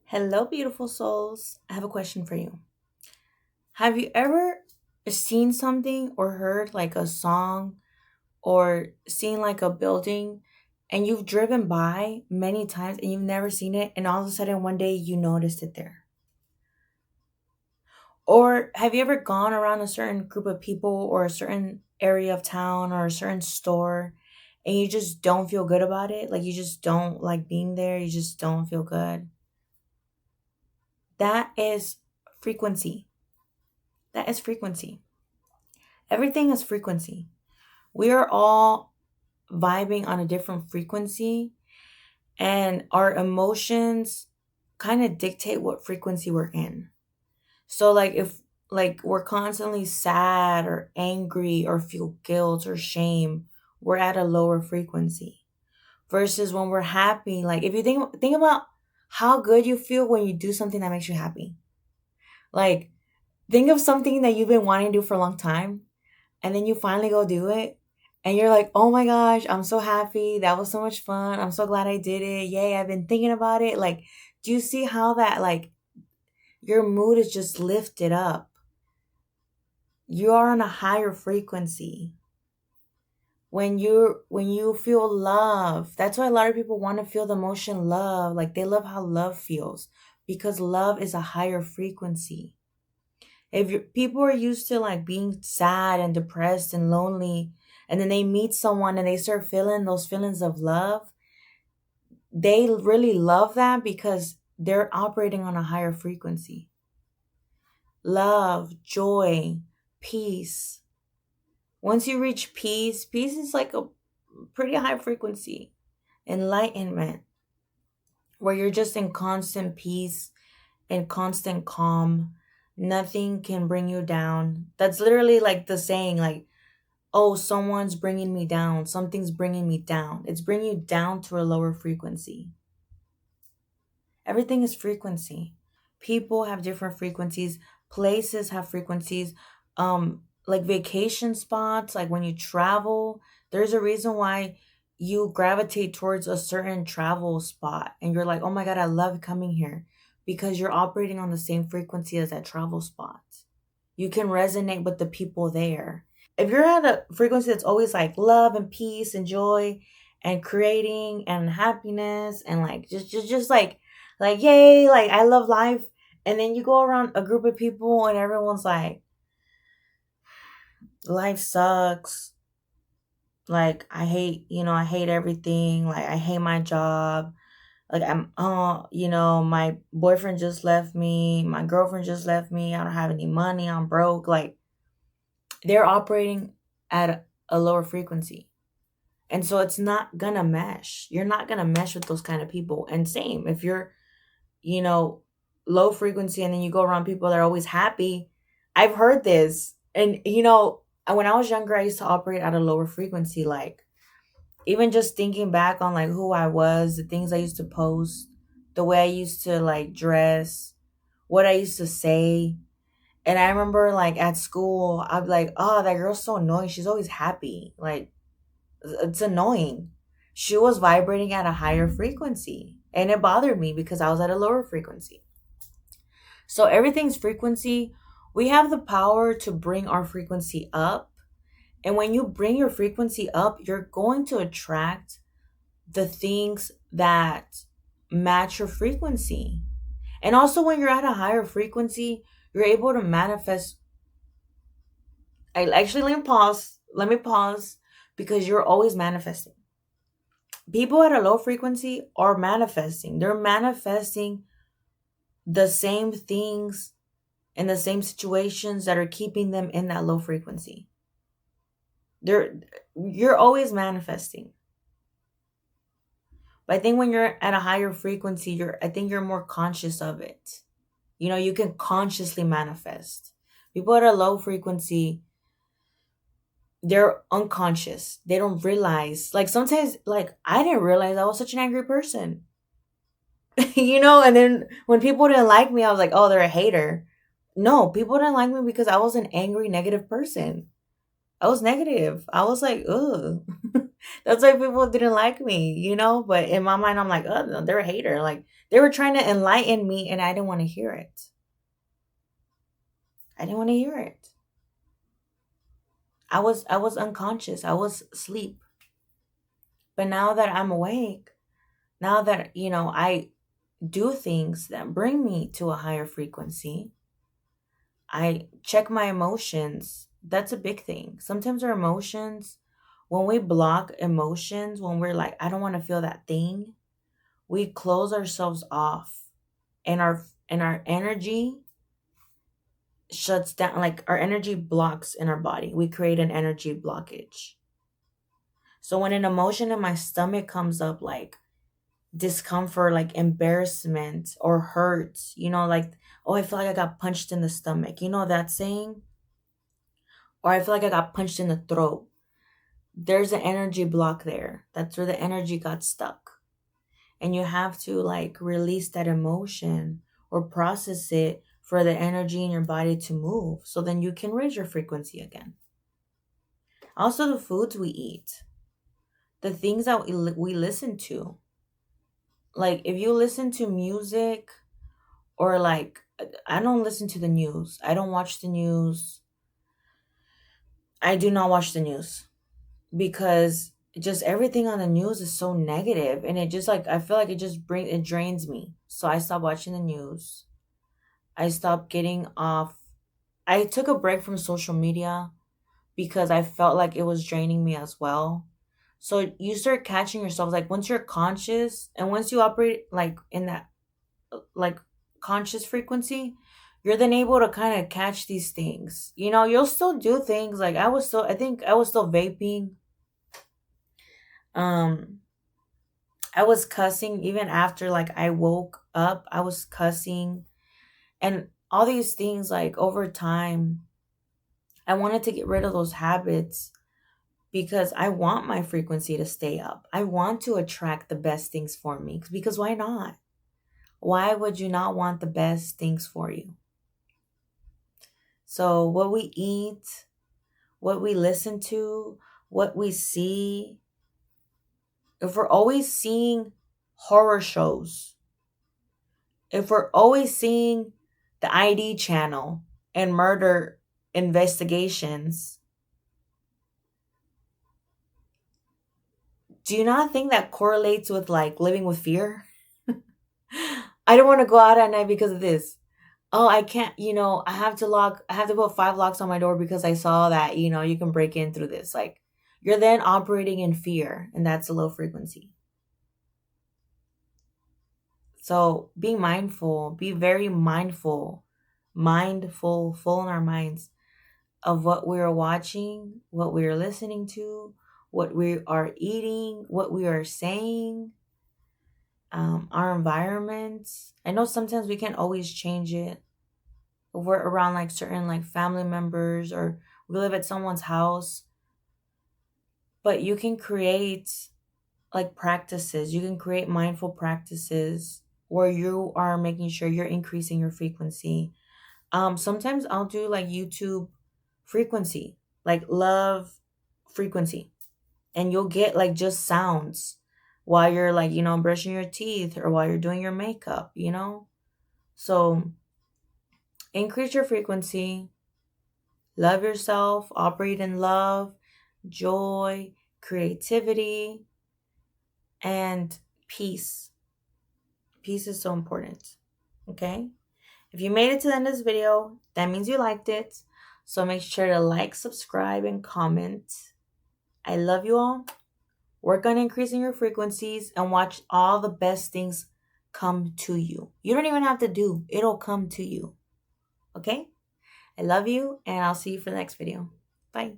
Hello, beautiful souls. I have a question for you. Have you ever seen something or heard like a song or seen like a building and you've driven by many times and you've never seen it and all of a sudden one day you noticed it there? Or have you ever gone around a certain group of people or a certain area of town or a certain store and you just don't feel good about it? Like you just don't like being there, you just don't feel good. That is frequency. That is frequency. Everything is frequency. We are all vibing on a different frequency, and our emotions kind of dictate what frequency we're in. So, like, if like we're constantly sad or angry or feel guilt or shame, we're at a lower frequency. Versus when we're happy, like if you think about how good you feel when you do something that makes you happy. Like, think of something that you've been wanting to do for a long time and then you finally go do it and you're like, oh my gosh, I'm so happy, that was so much fun, I'm so glad I did it, yay, I've been thinking about it. Like, do you see how that, like, your mood is just lifted up? You are on a higher frequency when you feel love. That's why a lot of people want to feel the emotion love. Like, they love how love feels because love is a higher frequency. If people are used to like being sad and depressed and lonely, and then they meet someone and they start feeling those feelings of love, they really love that because they're operating on a higher frequency. Love, joy, peace. Once you reach peace, peace is like a pretty high frequency. Enlightenment, where you're just in constant peace and constant calm. Nothing can bring you down. That's literally like the saying, like, oh, someone's bringing me down, something's bringing me down. It's bringing you down to a lower frequency. Everything is frequency. People have different frequencies, places have frequencies. Like vacation spots, like when you travel, there's a reason why you gravitate towards a certain travel spot and you're like, oh my god, I love coming here, because you're operating on the same frequency as that travel spot. You can resonate with the people there. If you're at a frequency that's always like love and peace and joy and creating and happiness and like just like yay, like I love life, and then you go around a group of people and everyone's like, life sucks, like I hate everything, like I hate my job, like my boyfriend just left me, my girlfriend just left me, I don't have any money, I'm broke. Like, they're operating at a lower frequency. And so it's not gonna mesh. You're not gonna mesh with those kind of people. And same, if you're, you know, low frequency and then you go around people that are always happy. I've heard this. And, when I was younger, I used to operate at a lower frequency. Like, even just thinking back on like who I was, the things I used to post, the way I used to like dress, what I used to say. And I remember like at school, I'd be like, oh, that girl's so annoying. She's always happy. Like, it's annoying. She was vibrating at a higher frequency and it bothered me because I was at a lower frequency. So everything's frequency. We have the power to bring our frequency up. And when you bring your frequency up, you're going to attract the things that match your frequency. And also, when you're at a higher frequency, you're able to manifest. I actually let me pause. Let me pause, because you're always manifesting. People at a low frequency are manifesting. They're manifesting the same things and the same situations that are keeping them in that low frequency. They're you're always manifesting. But I think when you're at a higher frequency, I think you're more conscious of it. You can consciously manifest. People at a low frequency, they're unconscious. They don't realize. Like, sometimes, like, I didn't realize I was such an angry person. And then when people didn't like me, I was like, oh, they're a hater. No, people didn't like me because I was an angry, negative person. I was negative. I was like, ugh. That's why people didn't like me, you know? But in my mind, I'm like, oh, no, they're a hater. Like, they were trying to enlighten me, and I didn't want to hear it. I didn't want to hear it. I was unconscious. I was asleep. But now that I'm awake, now that, I do things that bring me to a higher frequency, I check my emotions. That's a big thing. Sometimes our emotions, when we block emotions, when we're like, I don't want to feel that thing, we close ourselves off, and our energy shuts down, like our energy blocks in our body. We create an energy blockage. So when an emotion in my stomach comes up, like discomfort, like embarrassment or hurt, like, oh, I feel like I got punched in the stomach, that saying? Or I feel like I got punched in the throat. There's an energy block there. That's where the energy got stuck. And you have to like release that emotion or process it for the energy in your body to move, so then you can raise your frequency again. Also, the foods we eat, the things that we listen to. Like, if you listen to music, or like, I don't listen to the news. I don't watch the news. I do not watch the news, because just everything on the news is so negative, and it just, like, I feel like it drains me. So I stopped watching the news. I stopped getting off. I took a break from social media because I felt like it was draining me as well. So you start catching yourself, like, once you're conscious and once you operate like in that, like, conscious frequency, you're then able to kind of catch these things. You'll still do things, like I think I was still vaping. Um I was cussing even after, like, I woke up. I was cussing, and all these things, like, over time, I wanted to get rid of those habits because I want my frequency to stay up. I want to attract the best things for me, because why not? Why would you not want the best things for you? So, what we eat, what we listen to, what we see, if we're always seeing horror shows, if we're always seeing the ID channel and murder investigations, do you not think that correlates with, like, living with fear? I don't want to go out at night because of this. Oh, I can't, I have to put 5 locks on my door because I saw that, you can break in through this. Like, you're then operating in fear, and that's a low frequency. So be mindful, be very mindful, full in our minds of what we're watching, what we're listening to, what we are eating, what we are saying, our environments. I know sometimes we can't always change it. If we're around, like, certain, like, family members, or we live at someone's house, but you can create, like, practices. You can create mindful practices where you are making sure you're increasing your frequency. Sometimes I'll do, like, YouTube frequency, like love frequency, and you'll get, like, just sounds while you're, like, brushing your teeth, or while you're doing your makeup. So increase your frequency, love yourself, operate in love, joy, creativity, and peace. Peace is so important. Okay? If you made it to the end of this video, that means you liked it. So make sure to like, subscribe, and comment. I love you all. Work on increasing your frequencies and watch all the best things come to you. You don't even have to do, it'll come to you. Okay? I love you, and I'll see you for the next video. Bye.